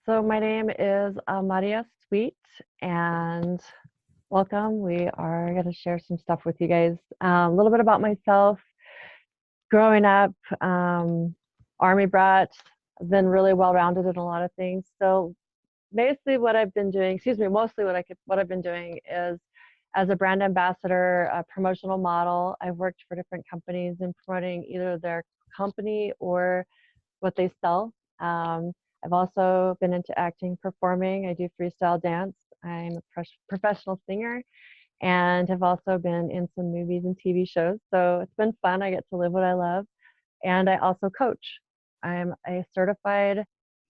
So my name is Amaria Sweet, and welcome. We are going to share some stuff with you guys. A little bit about myself. Growing up, Army brat, I've been really well-rounded in a lot of things. So basically, what I've been doing, mostly what I've been doing is as a brand ambassador, a promotional model. I've worked for different companies in promoting either their company or what they sell. I've also been into acting, performing. I do freestyle dance. I'm a professional singer and have also been in some movies and TV shows. So it's been fun. I get to live what I love. And I also coach. I'm a certified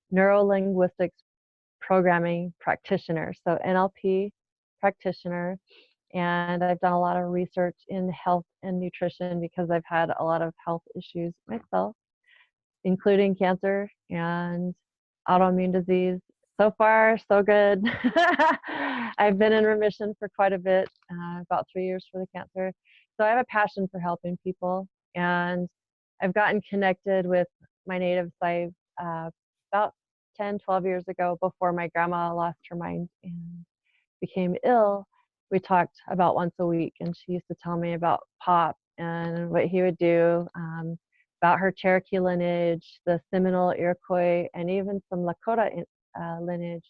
neuro-linguistics programming practitioner, so NLP practitioner. And I've done a lot of research in health and nutrition because I've had a lot of health issues myself, including cancer and autoimmune disease. So far, so good. I've been in remission for quite a bit, about 3 years for the cancer. So I have a passion for helping people, and I've gotten connected with my native site about 10, 12 years ago before my grandma lost her mind and became ill. We talked about once a week, and she used to tell me about Pop and what he would do, about her Cherokee lineage, the Seminole, Iroquois, and even some Lakota lineage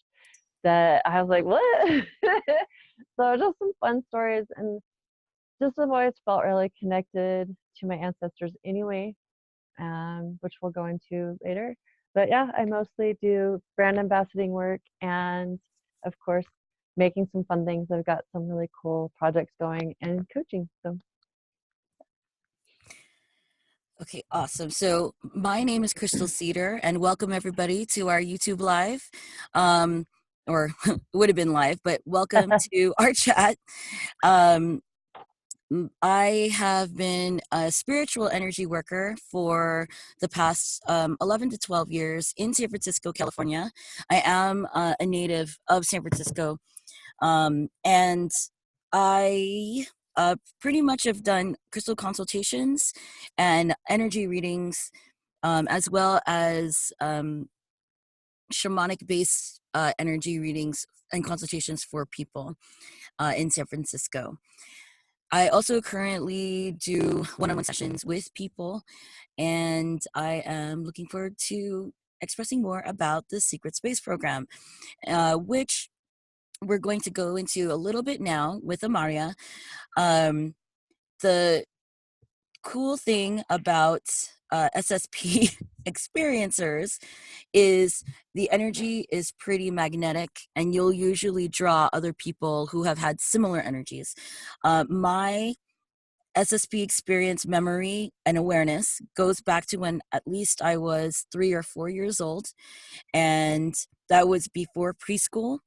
that I was like, what? So just some fun stories, and just have always felt really connected to my ancestors anyway, which we'll go into later. But yeah, I mostly do brand ambassadoring work and, of course, making some fun things. I've got some really cool projects going and coaching. So Okay, awesome. So my name is Crystal Cedar, and welcome everybody to our YouTube live, or would have been live, but welcome to our chat. Um, I have been a spiritual energy worker for the past 11 to 12 years in San Francisco, California. I am a native of San Francisco, and I pretty much have done crystal consultations and energy readings, as well as shamanic-based energy readings and consultations for people in San Francisco. I also currently do one-on-one sessions with people, and I am looking forward to expressing more about the Secret Space program, which we're going to go into a little bit now with Amaria. The cool thing about SSP experiencers is the energy is pretty magnetic, and you'll usually draw other people who have had similar energies. My SSP experience memory and awareness goes back to when at least I was 3 or 4 years old, and that was before preschool.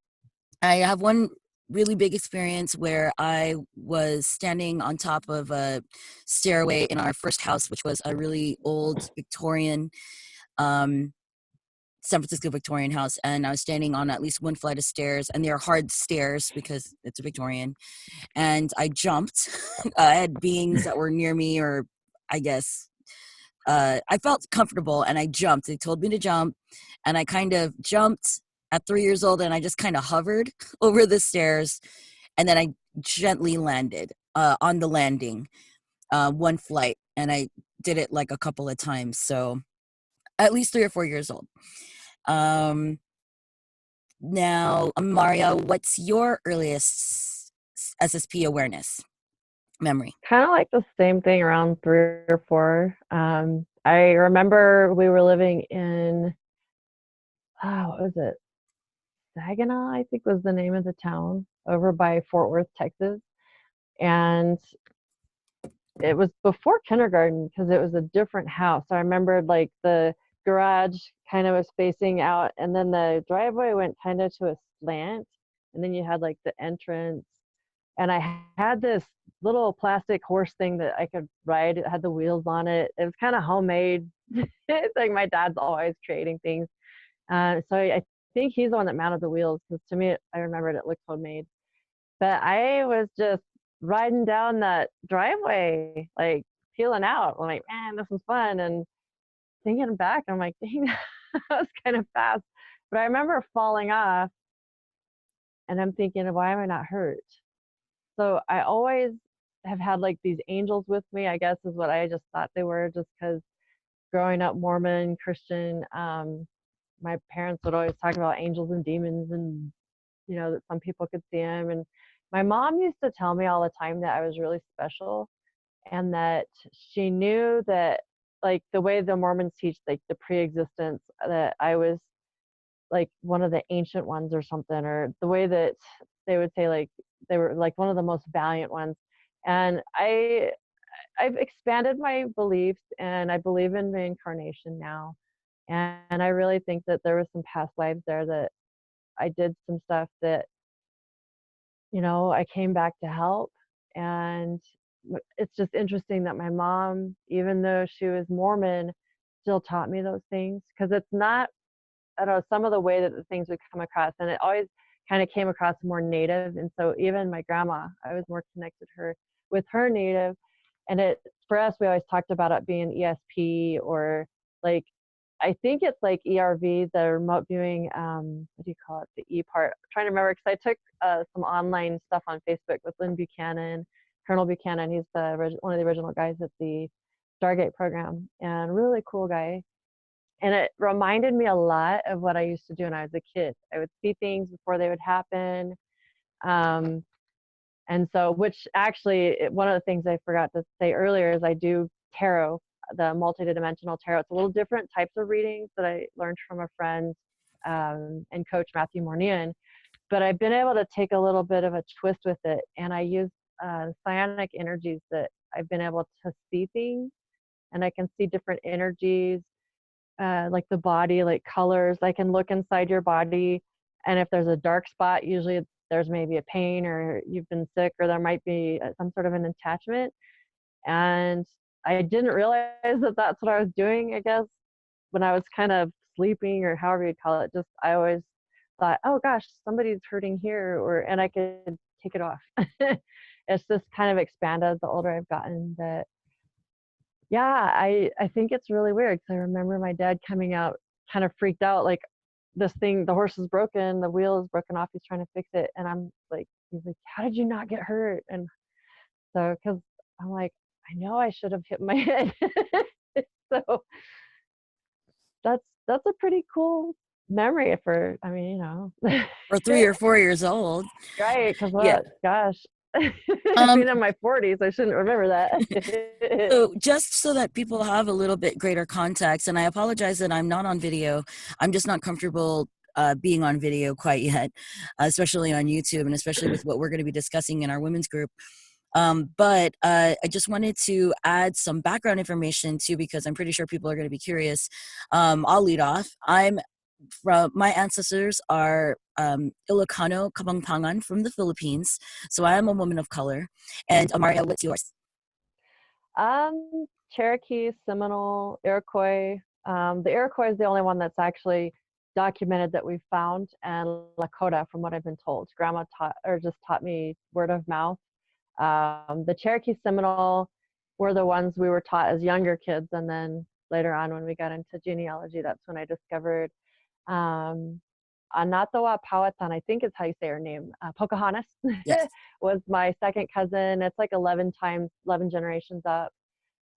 I have one really big experience where I was standing on top of a stairway in our first house, which was a really old Victorian, San Francisco Victorian house, and I was standing on at least one flight of stairs, and they are hard stairs because it's a Victorian, and I jumped. I had beings that were near me, or I guess I felt comfortable, and I jumped. They told me to jump, and I kind of jumped at 3 years old, and I just kind of hovered over the stairs, and then I gently landed on the landing, one flight, and I did it like a couple of times. So at least 3 or 4 years old. Now, Mario, what's your earliest SSP awareness memory? kind of like the same thing, around 3 or 4. I remember we were living in, what was it? Saginaw, I think was the name of the town, over by Fort Worth, Texas. And it was before kindergarten because it was a different house. I remembered like the garage kind of was facing out, and then the driveway went kind of to a slant, and then you had like the entrance. And I had this little plastic horse thing that I could ride. It had the wheels on it. It was kind of homemade. It's like my dad's always creating things. So I think he's the one that mounted the wheels, because to me, I remembered it looked homemade. But I was just riding down that driveway, like peeling out. I'm like, man, this was fun. And thinking back, I'm like, dang, that was kind of fast. But I remember falling off and I'm thinking, why am I not hurt? So I always have had like these angels with me, I guess is what I just thought they were, just because growing up Mormon, Christian, my parents would always talk about angels and demons and, that some people could see them. And my mom used to tell me all the time that I was really special and that she knew that, like, the way the Mormons teach, like the pre-existence, that I was like one of the ancient ones or something, or the way that they would say, like, they were like one of the most valiant ones. And I've expanded my beliefs and I believe in reincarnation now. And I really think that there was some past lives there that I did some stuff that, I came back to help. And it's just interesting that my mom, even though she was Mormon, still taught me those things, because it's not, I don't know, some of the way that the things would come across, and it always kind of came across more native. And so even my grandma, I was more connected her with her native. And it, for us, we always talked about it being ESP, or like, I think it's like ERV, the remote viewing, what do you call it? The E part. I'm trying to remember, because I took some online stuff on Facebook with Lynn Buchanan, Colonel Buchanan. He's one of the original guys at the Stargate program, and really cool guy. And it reminded me a lot of what I used to do when I was a kid. I would see things before they would happen. Um, and so, which actually, one of the things I forgot to say earlier is I do tarot, the multidimensional tarot. It's a little different types of readings that I learned from a friend, and coach Matthew Mornian. But I've been able to take a little bit of a twist with it, and I use psionic energies that I've been able to see things, and I can see different energies, like the body, like colors. I can look inside your body, and if there's a dark spot, usually there's maybe a pain, or you've been sick, or there might be some sort of an attachment. And I didn't realize that that's what I was doing, I guess, when I was kind of sleeping, or however you call it. Just, I always thought, oh gosh, somebody's hurting here, and I could take it off. It's just kind of expanded the older I've gotten. That, yeah, I think it's really weird, because I remember my dad coming out kind of freaked out, like, this thing, the horse is broken, the wheel is broken off, he's trying to fix it. And I'm like, he's like, how did you not get hurt? And so, because I'm like, I know I should have hit my head. So that's a pretty cool memory for, I mean, Or 3 or 4 years old. right? Because Yeah. what, gosh, Um, being in my 40s, I shouldn't remember that. So just so that people have a little bit greater context, and I apologize that I'm not on video. I'm just not comfortable being on video quite yet, especially on YouTube, and especially with what we're going to be discussing in our women's group. But I just wanted to add some background information too, because I'm pretty sure people are going to be curious. I'll lead off. My ancestors are Ilocano Kabangpangan from the Philippines, so I am a woman of color. And Amaria, what's yours? Cherokee, Seminole, Iroquois. The Iroquois is the only one that's actually documented that we've found, and Lakota, from what I've been told. Grandma taught me word of mouth. The Cherokee, Seminole were the ones we were taught as younger kids, and then later on, when we got into genealogy, that's when I discovered Anatawa Powhatan, I think is how you say her name. Pocahontas Yes. was my second cousin. It's like 11 times, 11 generations up.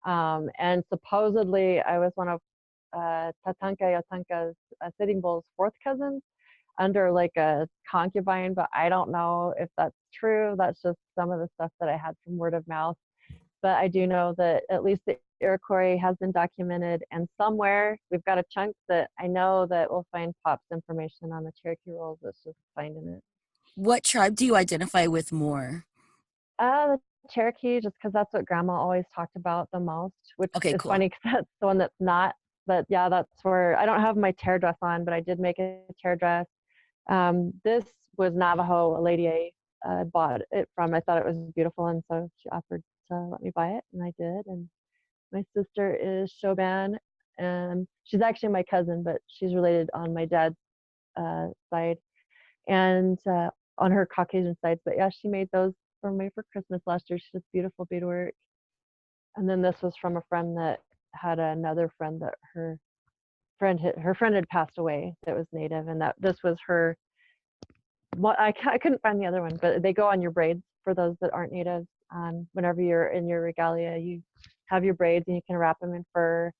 And supposedly I was one of Tatanka Yatanka's Sitting Bull's fourth cousins, under like a concubine, but I don't know if that's true. That's just some of the stuff that I had from word of mouth. But I do know that at least the Iroquois has been documented, and somewhere we've got a chunk that I know that we'll find Pop's information on the Cherokee rolls. It's just finding it. What tribe do you identify with more? The Cherokee, just because that's what Grandma always talked about the most, which Okay, is cool. funny because that's the one that's not. But yeah, that's where I don't have my tear dress on, but I did make a tear dress. This was Navajo. A lady I bought it from. I thought it was beautiful, and so she offered to let me buy it, and I did. And my sister is Shoban, and she's actually my cousin, but she's related on my dad's side, and on her Caucasian side. But yeah, she made those for me for Christmas last year. She does beautiful beadwork. And then this was from a friend that had another friend that her her friend had passed away that was native, and that this was her. Well, I couldn't find the other one, but they go on your braids for those that aren't natives. Whenever you're in your regalia, you have your braids and you can wrap them in fur.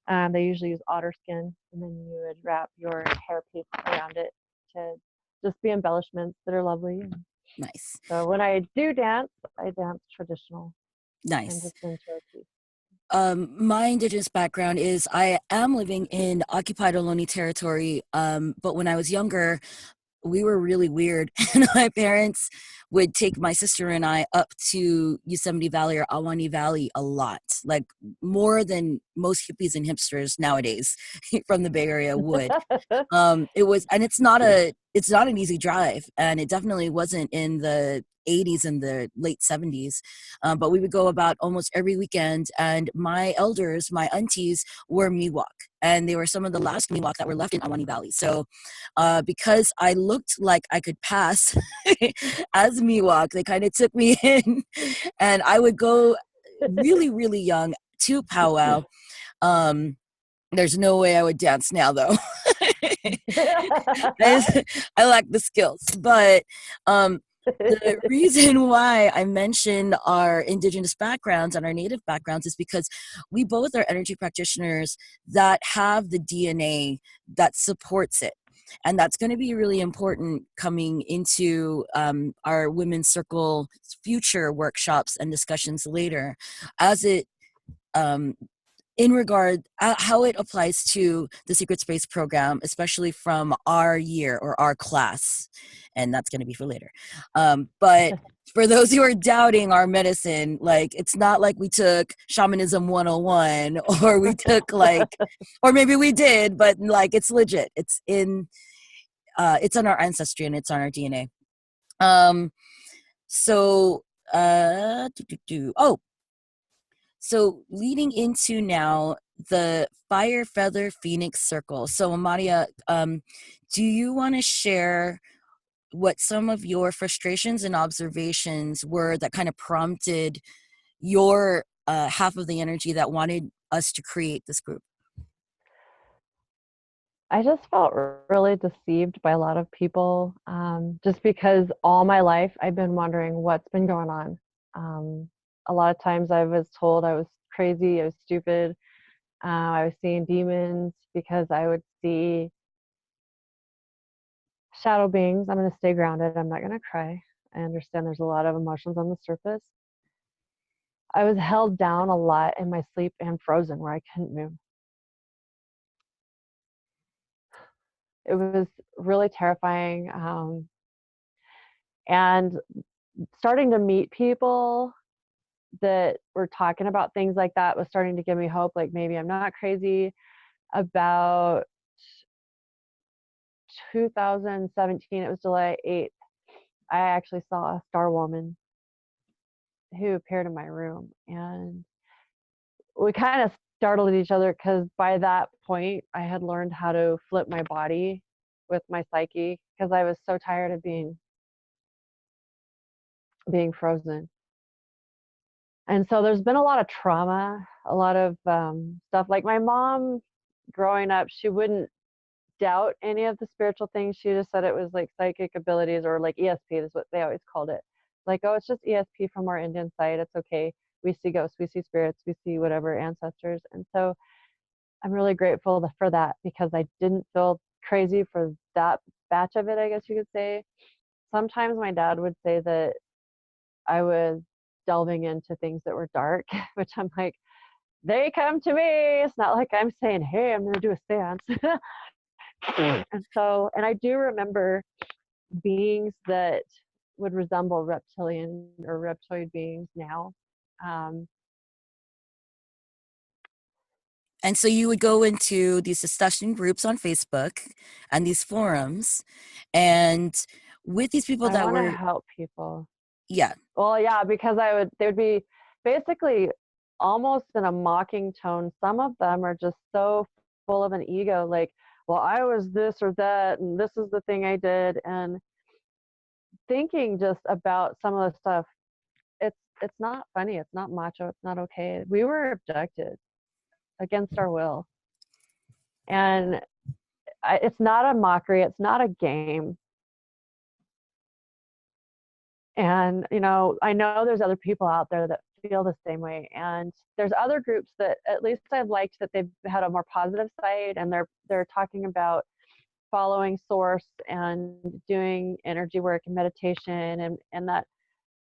They usually use otter skin, and then you would wrap your hairpiece around it to just be embellishments that are lovely. Nice. So when I do dance, I dance traditional and Nice. just in Cherokee. My indigenous background is I am living in occupied Ohlone territory, but when I was younger, we were really weird. And my parents would take my sister and I up to Yosemite Valley or Ahwahnee Valley a lot, like more than most hippies and hipsters nowadays from the Bay Area would. It was, and it's not an easy drive, and it definitely wasn't in the 80s and the late 70s. But we would go about almost every weekend, and my elders, my aunties, were Miwok, and they were some of the last Miwok that were left in Ahwahnee Valley. So because I looked like I could pass as Miwok, they kind of took me in, and I would go really, really young to powwow. There's no way I would dance now, though. I lack the skills. But the reason why I mention our indigenous backgrounds and our native backgrounds is because we both are energy practitioners that have the DNA that supports it. And that's going to be really important coming into our Women's Circle future workshops and discussions later, as it in regard how it applies to the Secret Space program, especially from our year or our class, and that's going to be for later. But for those who are doubting our medicine, like it's not like we took shamanism 101 or we took like, or maybe we did, but like it's legit. It's in our ancestry and it's on our DNA. So so leading into now the Fire Feather Phoenix Circle. So Amaria, do you want to share what some of your frustrations and observations were that kind of prompted your half of the energy that wanted us to create this group? I just felt really deceived by a lot of people, just because all my life I've been wondering what's been going on. A lot of times I was told I was crazy, I was stupid, I was seeing demons because I would see shadow beings. I'm going to stay grounded. I'm not going to cry. I understand there's a lot of emotions on the surface. I was held down a lot in my sleep and frozen where I couldn't move. It was really terrifying. And starting to meet people that were talking about things like that was starting to give me hope, like maybe I'm not crazy. About 2017, it was July 8th, I actually saw a star woman who appeared in my room, and we kind of startled each other because by that point I had learned how to flip my body with my psyche because I was so tired of being frozen. And so there's been a lot of trauma, a lot of stuff. Like my mom growing up, she wouldn't doubt any of the spiritual things. She just said it was like psychic abilities or like ESP is what they always called it. Like, oh, it's just ESP from our Indian side. It's okay. We see ghosts, we see spirits, we see whatever ancestors. And so I'm really grateful for that because I didn't feel crazy for that batch of it, I guess you could say. Sometimes my dad would say that I was delving into things that were dark, which I'm like, they come to me. It's not like I'm saying, hey, I'm going to do a seance. And I do remember beings that would resemble reptilian or reptoid beings now. Um, And so you would go into these discussion groups on Facebook and these forums, and with these people I that want to were, help people. yeah. Well, yeah, because they would be basically almost in a mocking tone. Some of them are just so full of an ego, like, well, I was this or that, and this is the thing I did. And thinking just about some of the stuff, it's not funny, it's not macho, it's not okay. We were abducted against our will. And it's not a mockery, it's not a game. And, you know, I know there's other people out there that feel the same way. And there's other groups that at least I've liked that they've had a more positive side, and they're talking about following source and doing energy work and meditation, and that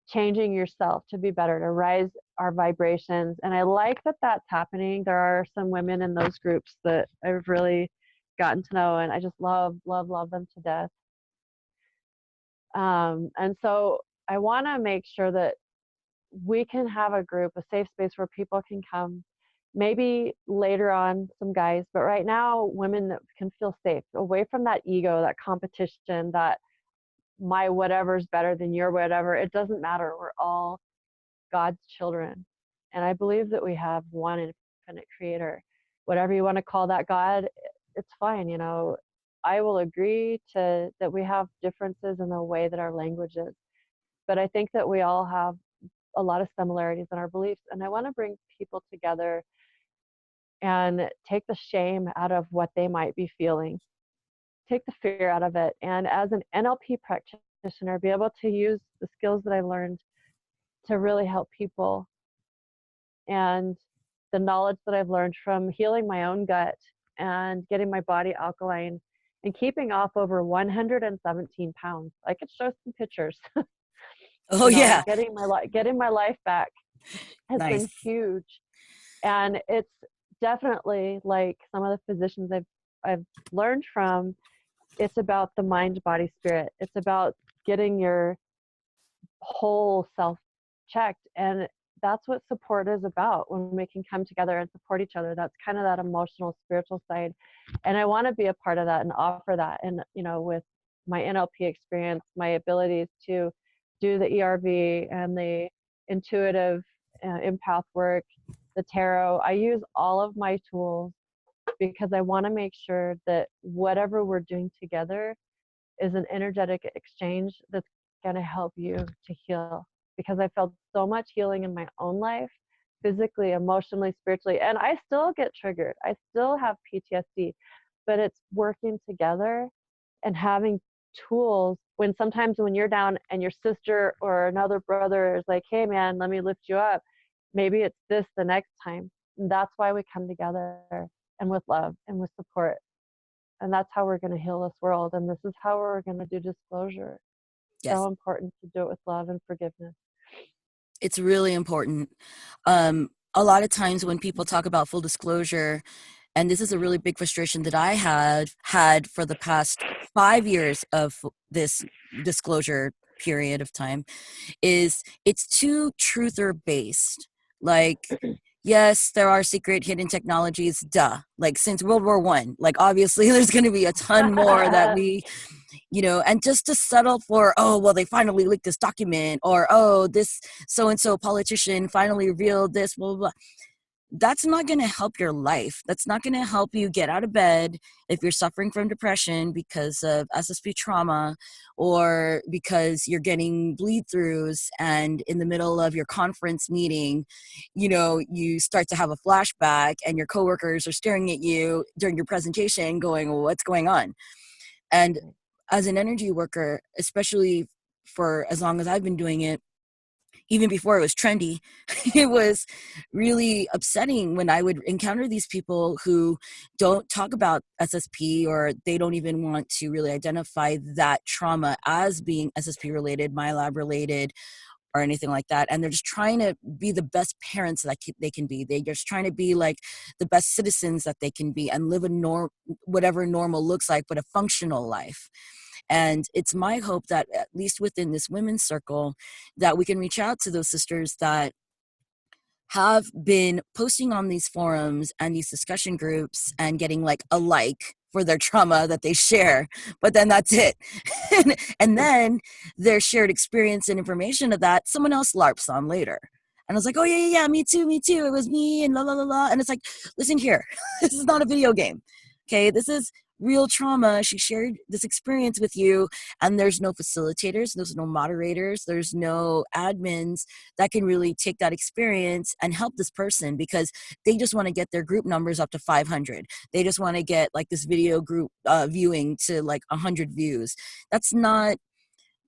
changing yourself to be better, to rise our vibrations. And I like that that's happening. There are some women in those groups that I've really gotten to know, and I just love them to death. And so I want to make sure that we can have a group, a safe space where people can come. Maybe later on, some guys, but right now, women that can feel safe, away from that ego, that competition, that my whatever's better than your whatever. It doesn't matter. We're all God's children. And I believe that we have one infinite creator. Whatever you want to call that God, it's fine. You know, I will agree to that we have differences in the way that our language is. But I think that we all have a lot of similarities in our beliefs. And I want to bring people together and take the shame out of what they might be feeling, take the fear out of it. And as an NLP practitioner, be able to use the skills that I've learned to really help people, and the knowledge that I've learned from healing my own gut and getting my body alkaline and keeping off over 117 pounds. I could show some pictures. Oh, You know, yeah. getting my life back has Nice. been huge. And it's definitely like some of the physicians I've learned from. It's about the mind, body, spirit. It's about getting your whole self checked. And that's what support is about, when we can come together and support each other. That's kind of that emotional, spiritual side. And I want to be a part of that and offer that. And, you know, with my NLP experience, my abilities to do the ERV and the intuitive empath work, the tarot, I use all of my tools because I want to make sure that whatever we're doing together is an energetic exchange that's going to help you to heal. Because I felt so much healing in my own life, physically, emotionally, spiritually, and I still get triggered. I still have PTSD, but it's working together and having tools when sometimes when you're down and your sister or another brother is like, hey man, let me lift you up. Maybe it's this the next time. And that's why we come together, and with love and with support. And that's how we're going to heal this world. And this is how we're going to do disclosure. Yes. So important to do it with love and forgiveness. It's really important. A lot of times when people talk about full disclosure, and this is a really big frustration that I had for the past 5 years of this disclosure period of time, is it's too truther based. Like, yes, there are secret hidden technologies, duh. Like since World War I, like obviously there's going to be a ton more that we, you know, and just to settle for, oh, well, they finally leaked this document, or, oh, this so-and-so politician finally revealed this, blah, blah, blah. That's not going to help your life. That's not going to help you get out of bed if you're suffering from depression because of SSP trauma, or because you're getting bleed throughs and in the middle of your conference meeting, you know, you start to have a flashback and your coworkers are staring at you during your presentation going, well, what's going on? And as an energy worker, especially for as long as I've been doing it, even before it was trendy, it was really upsetting when I would encounter these people who don't talk about SSP, or they don't even want to really identify that trauma as being SSP related, MyLab related, or anything like that. And they're just trying to be the best parents that they can be. They're just trying to be like the best citizens that they can be and live a whatever normal looks like, but a functional life. And it's my hope that at least within this women's circle, that we can reach out to those sisters that have been posting on these forums and these discussion groups and getting like a like for their trauma that they share, but then that's it. And then their shared experience and information of that, someone else LARPs on later. And I was like, oh yeah, me too. It was me and la, la, la, la. And it's like, listen here, this is not a video game. Okay, this is real trauma. She shared this experience with you, and there's no facilitators, there's no moderators, there's no admins that can really take that experience and help this person, because they just want to get their group numbers up to 500. They just want to get like this video group viewing to like 100 views. That's not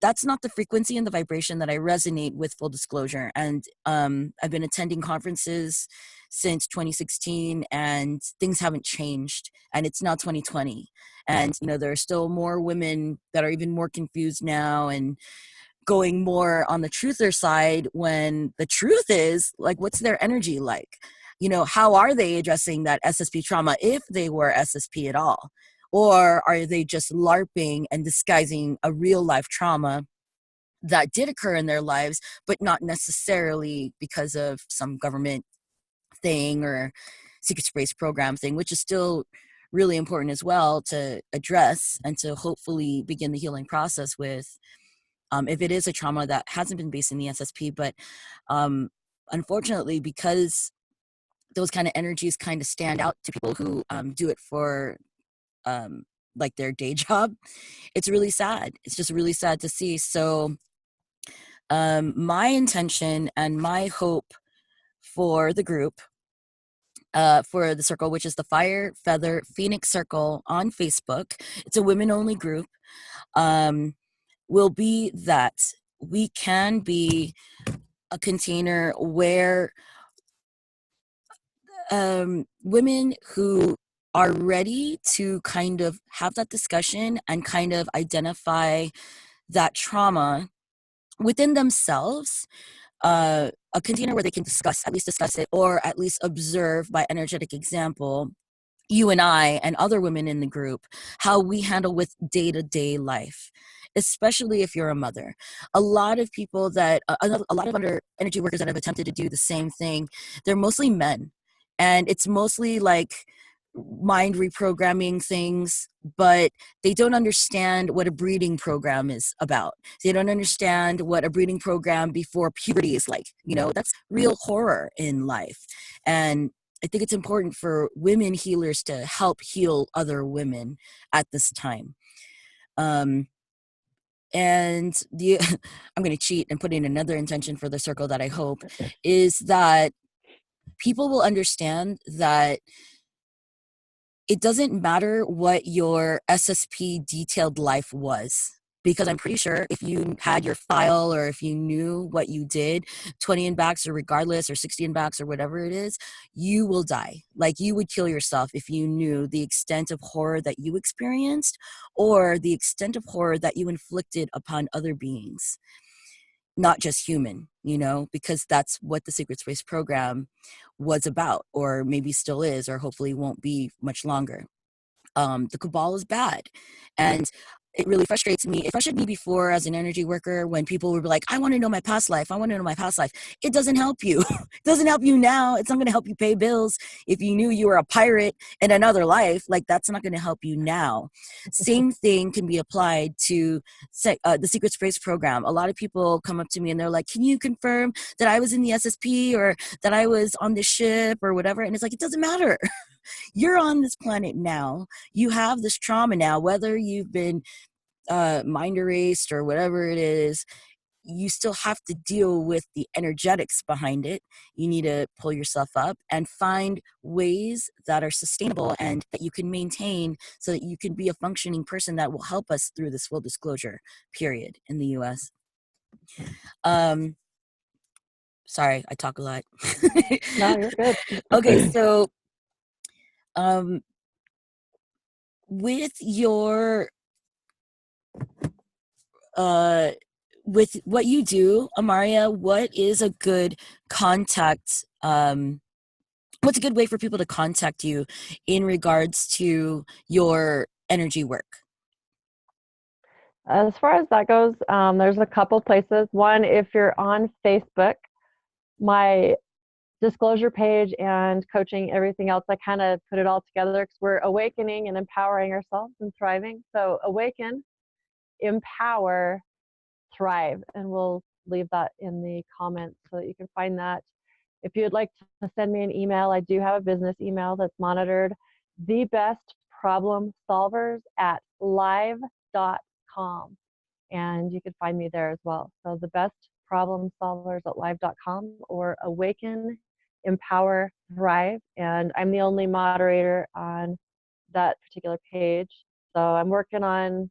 the frequency and the vibration that I resonate with, full disclosure. And I've been attending conferences since 2016, and things haven't changed, and it's now 2020. And there are still more women that are even more confused now and going more on the truther side, when the truth is, like, what's their energy like? How are they addressing that SSP trauma, if they were SSP at all? Or are they just LARPing and disguising a real life trauma that did occur in their lives, but not necessarily because of some government thing or secret space program thing, which is still really important as well to address and to hopefully begin the healing process with, if it is a trauma that hasn't been based in the SSP. But unfortunately, because those kind of energies kind of stand out to people who do it for like their day job, it's really sad. It's just really sad to see. So my intention and my hope for the group, for the circle, which is the Fire Feather Phoenix Circle on Facebook, it's a women-only group, will be that we can be a container where women who are ready to kind of have that discussion and kind of identify that trauma within themselves, a container where they can at least discuss it, or at least observe by energetic example, you and I and other women in the group, how we handle with day-to-day life, especially if you're a mother. A lot of people a lot of other energy workers that have attempted to do the same thing, they're mostly men. And it's mostly like mind reprogramming things, but they don't understand what a breeding program is about. They don't understand what a breeding program before puberty is like. That's real horror in life. And I think it's important for women healers to help heal other women at this time. And I'm going to cheat and put in another intention for the circle that I hope is that people will understand that it doesn't matter what your SSP detailed life was, because I'm pretty sure if you had your file, or if you knew what you did, 20 and backs or regardless, or 60 and backs or whatever it is, you will die. Like, you would kill yourself if you knew the extent of horror that you experienced, or the extent of horror that you inflicted upon other beings, not just human, because that's what the Secret Space program was about, or maybe still is, or hopefully won't be much longer. The cabal is bad, and it really frustrates me. It frustrated me before as an energy worker, when people would be like, I want to know my past life. I want to know my past life. It doesn't help you. It doesn't help you now. It's not going to help you pay bills. If you knew you were a pirate in another life, like, that's not going to help you now. Same thing can be applied to the Secret Space program. A lot of people come up to me and they're like, can you confirm that I was in the SSP, or that I was on this ship, or whatever? And it's like, it doesn't matter. You're on this planet now. You have this trauma now, whether you've been mind erased or whatever it is. You still have to deal with the energetics behind it. You need to pull yourself up and find ways that are sustainable and that you can maintain, so that you can be a functioning person that will help us through this full disclosure period in the US. Sorry, I talk a lot. No, you're good. Okay, so with your with what you do, Amaria, what is a good contact? What's a good way for people to contact you in regards to your energy work? As far as that goes, there's a couple places. One, if you're on Facebook, my disclosure page and coaching, everything else, I kind of put it all together, because we're awakening and empowering ourselves and thriving. So awaken, empower, thrive. And we'll leave that in the comments so that you can find that. If you'd like to send me an email, I do have a business email that's monitored. problem solvers at live.com. And you can find me there as well. So the best problem solvers at live.com, or awaken, empower, thrive. And I'm the only moderator on that particular page. So I'm working on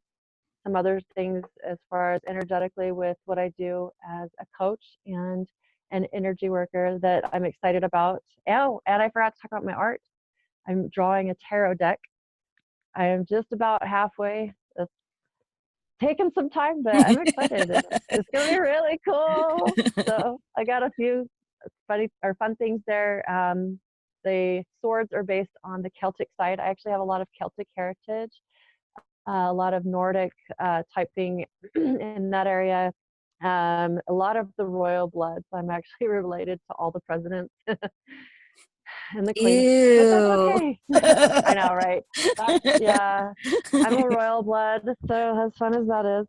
some other things as far as energetically with what I do as a coach and an energy worker that I'm excited about. Oh, and I forgot to talk about my art. I'm drawing a tarot deck. I am just about halfway. It's taken some time, but I'm excited. It's going to be really cool. So I got a few fun things there. The swords are based on the Celtic side. I actually have a lot of Celtic heritage, a lot of Nordic type thing in that area. A lot of the royal blood. So I'm actually related to all the presidents and the queen, but that's Ew. okay. I know, right? Yeah, I'm a royal blood, so as fun as that is.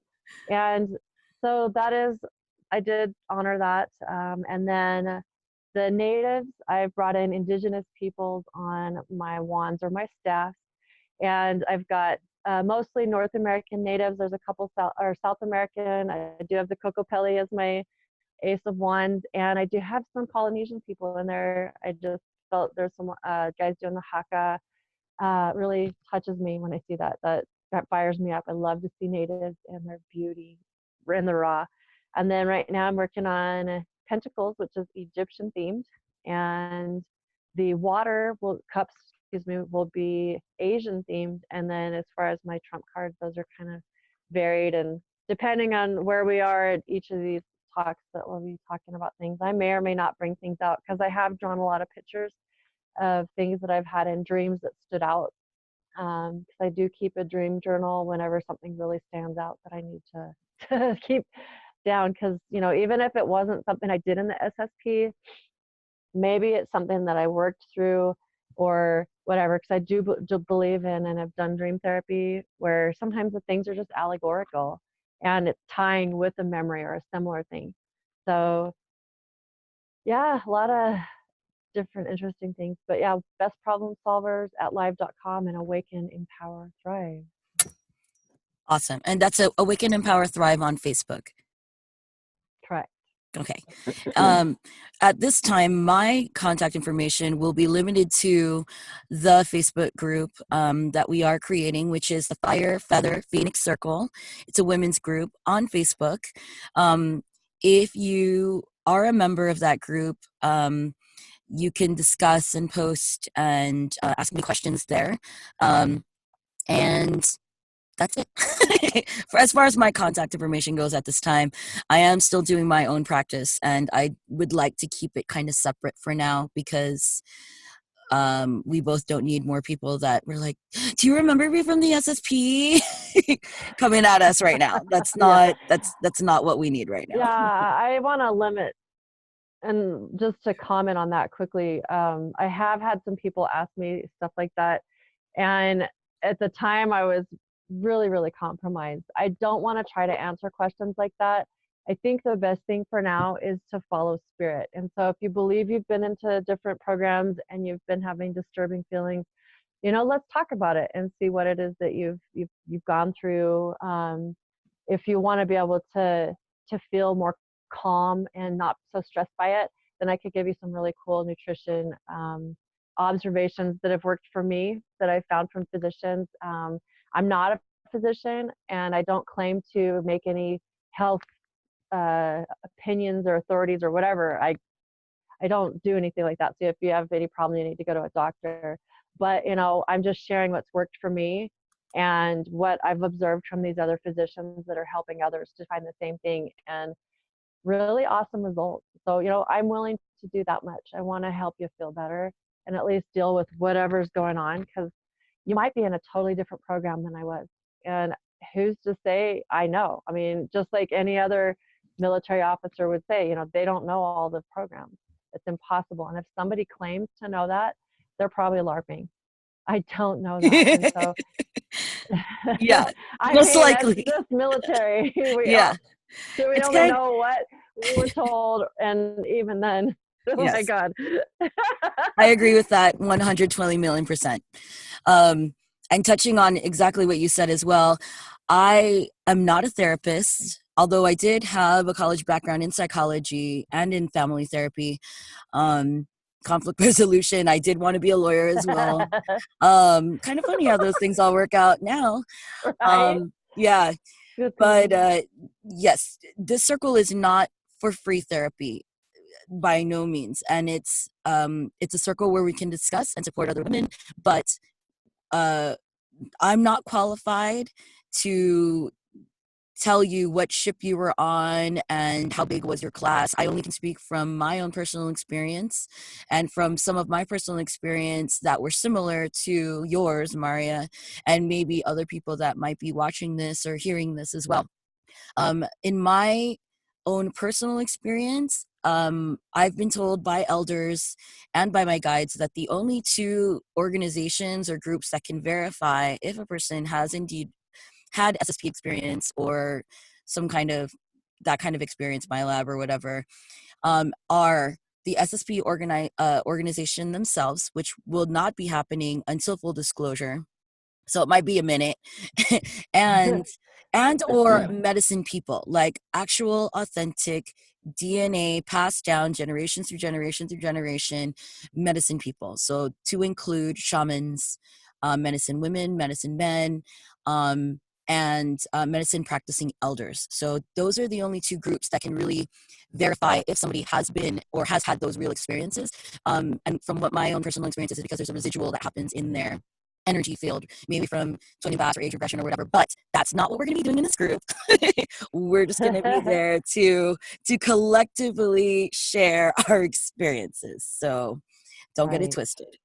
And so that is, I did honor that. And then the natives, I've brought in indigenous peoples on my wands or my staffs. And I've got mostly North American natives. There's a couple South American. I do have the Kokopelli as my Ace of Wands, and I do have some Polynesian people in there. I just felt there's some guys doing the haka. Really touches me when I see that. That fires me up. I love to see natives and their beauty in the raw. And then right now I'm working on Pentacles, which is Egyptian themed, and the water cups, excuse me, will be Asian themed. And then as far as my trump cards, those are kind of varied, and depending on where we are at each of these talks that we'll be talking about things, I may or may not bring things out, because I have drawn a lot of pictures of things that I've had in dreams that stood out. Because I do keep a dream journal whenever something really stands out that I need to keep down. Because, even if it wasn't something I did in the SSP, maybe it's something that I worked through or whatever. Because I do believe in and have done dream therapy where sometimes the things are just allegorical and it's tying with a memory or a similar thing. So yeah, a lot of different interesting things. But yeah, best problem solvers at live.com, and awaken, empower, thrive. Awesome. And that's Awaken, Empower, Thrive on Facebook. Correct. Okay. At this time, my contact information will be limited to the Facebook group that we are creating, which is the Fire Feather Phoenix Circle. It's a women's group on Facebook. If you are a member of that group, you can discuss and post and ask me questions there. And that's it. As far as my contact information goes at this time, I am still doing my own practice, and I would like to keep it kind of separate for now, because we both don't need more people that were like, do you remember me from the SSP? Coming at us right now. That's not that's not what we need right now. Yeah, I want to limit, and just to comment on that quickly, I have had some people ask me stuff like that, and at the time I was really, really compromised. I don't want to try to answer questions like that. I think the best thing for now is to follow spirit. And so if you believe you've been into different programs and you've been having disturbing feelings, let's talk about it and see what it is that you've gone through. If you want to be able to feel more calm and not so stressed by it, then I could give you some really cool nutrition observations that have worked for me that I found from physicians. I'm not a physician, and I don't claim to make any health opinions or authorities or whatever. I don't do anything like that. So if you have any problem, you need to go to a doctor. But I'm just sharing what's worked for me and what I've observed from these other physicians that are helping others to find the same thing, and really awesome results. So I'm willing to do that much. I want to help you feel better and at least deal with whatever's going on, because you might be in a totally different program than I was. And who's to say I know? I mean, just like any other military officer would say, they don't know all the programs. It's impossible. And if somebody claims to know that, they're probably LARPing. I don't know that. And so, Yeah, I most mean, likely. that's just military. Yeah. So we It's only kind know what we were told. And even then, oh my Yes. God. I agree with that 120 million %. And touching on exactly what you said as well, I am not a therapist, although I did have a college background in psychology and in family therapy, um, conflict resolution. I did want to be a lawyer as well. Kind of funny how those things all work out now. Right? Yeah, Good but thing. yes, this circle is not for free therapy by no means, and it's a circle where we can discuss and support other women, but uh I'm not qualified to tell you what ship you were on and how big was your class. I only can speak from my own personal experience and from some of my personal experience that were similar to yours, Maria, and maybe other people that might be watching this or hearing this as well. In my own personal experience, I've been told by elders and by my guides that the only two organizations or groups that can verify if a person has indeed had SSP experience or some kind of that kind of experience, my lab or whatever, are the SSP organization themselves, which will not be happening until full disclosure, so it might be a minute. and and or medicine people, like actual authentic DNA passed down generation through generation through generation medicine people, so to include shamans, medicine women, medicine men, and medicine practicing elders. So those are the only two groups that can really verify if somebody has been or has had those real experiences. And from what my own personal experience is, because there's a residual that happens in their energy field, maybe from twinning past or age regression or whatever. But that's not what we're going to be doing in this group. We're just going to be there to collectively share our experiences. So don't get it Right. twisted.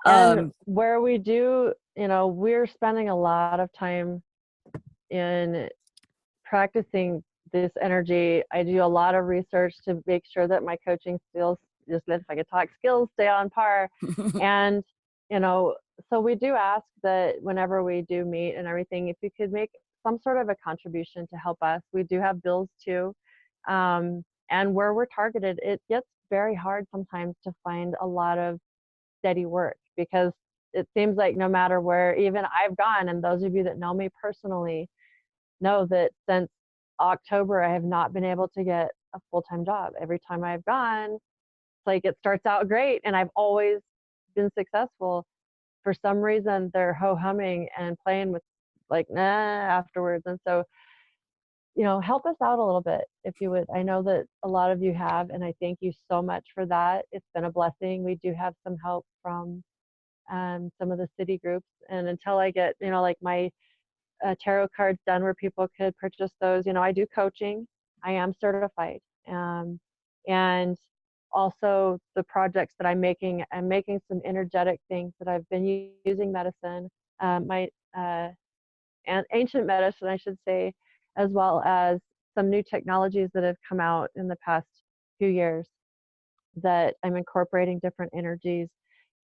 And um, where we do, we're spending a lot of time in practicing this energy. I do a lot of research to make sure that my coaching skills, just if I could talk skills, stay on par. And, you know, so we do ask that whenever we do meet and everything, if you could make some sort of a contribution to help us. We do have bills too. And where we're targeted, it gets very hard sometimes to find a lot of steady work, because it seems like no matter where even I've gone, and those of you that know me personally know that since October, I have not been able to get a full-time job. Every time I've gone, it's like it starts out great and I've always been successful. For some reason, they're ho-humming and playing with like, nah, afterwards. And so, help us out a little bit if you would. I know that a lot of you have, and I thank you so much for that. It's been a blessing. We do have some help from some of the city groups. And until I get, like my tarot cards done where people could purchase those. I do coaching. I am certified. And also the projects that I'm making some energetic things that I've been using medicine, my and ancient medicine, I should say, as well as some new technologies that have come out in the past few years that I'm incorporating different energies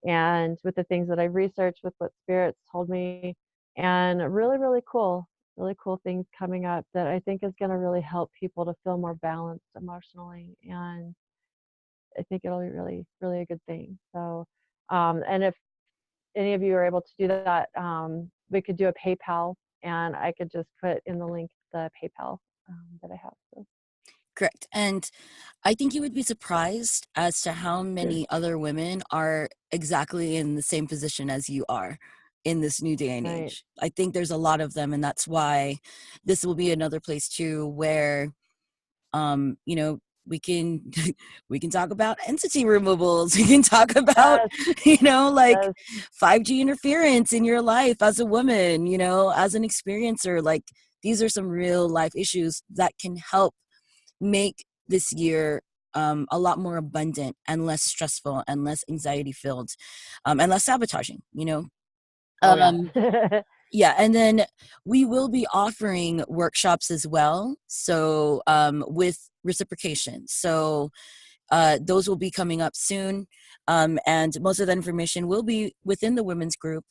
and with the things that I've researched, with what spirits told me, and really cool things coming up that I think is going to really help people to feel more balanced emotionally. And I think it'll be really, really a good thing. So, and if any of you are able to do that, we could do a PayPal, and I could just put in the link the PayPal that I have. So. Correct. And I think you would be surprised as to how many other women are exactly in the same position as you are in this new day and Right. age. I think there's a lot of them, and that's why this will be another place too where you know, we can we can talk about entity removals. We can talk about, Yes. like Yes. 5G interference in your life as a woman, as an experiencer. Like these are some real life issues that can help make this year a lot more abundant and less stressful and less anxiety filled, and less sabotaging, Oh yeah. um, yeah, and then we will be offering workshops as well, so with reciprocation. So those will be coming up soon, and most of that information will be within the women's group,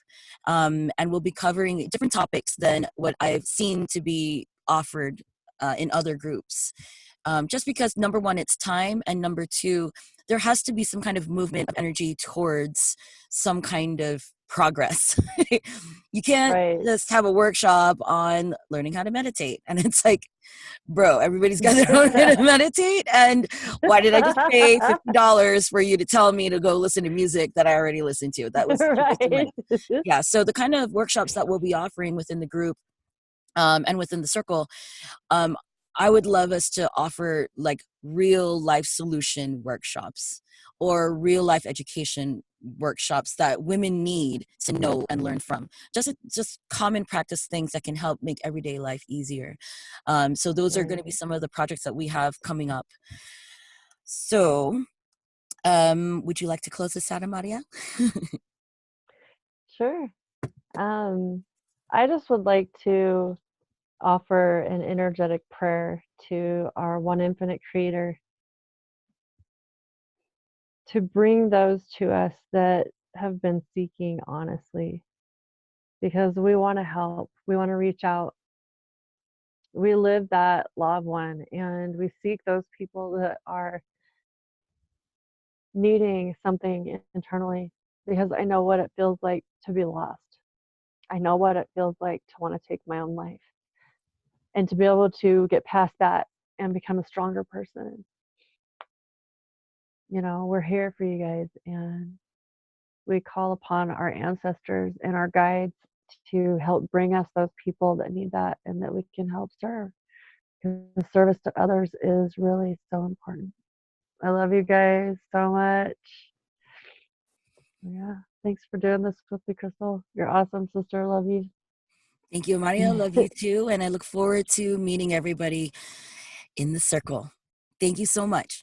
and we'll be covering different topics than what I've seen to be offered in other groups. Just because, number one, it's time, and number two, there has to be some kind of movement of energy towards some kind of progress. You can't Right. just have a workshop on learning how to meditate. And it's like, bro, everybody's got their own way to meditate. And why did I just pay $50 for you to tell me to go listen to music that I already listened to? That was such a waste of Right. money. Yeah. So the kind of workshops that we'll be offering within the group and within the circle, um, I would love us to offer like real life solution workshops or real life education workshops that women need to know and learn from. Just common practice things that can help make everyday life easier. So those are going to be Right. some of the projects that we have coming up. So would you like to close this out, Amaria? Sure. I just would like to offer an energetic prayer to our one infinite creator to bring those to us that have been seeking honestly, because we want to help, we want to reach out. We live that law of one, and we seek those people that are needing something internally, because I know what it feels like to be lost. I know what it feels like to want to take my own life, and to be able to get past that and become a stronger person. You know, we're here for you guys, and we call upon our ancestors and our guides to help bring us those people that need that and that we can help serve. Because the service to others is really so important. I love you guys so much. Yeah. Thanks for doing this with me, Crystal. You're awesome, sister. Love you. Thank you, Amaria. Love you too. And I look forward to meeting everybody in the circle. Thank you so much.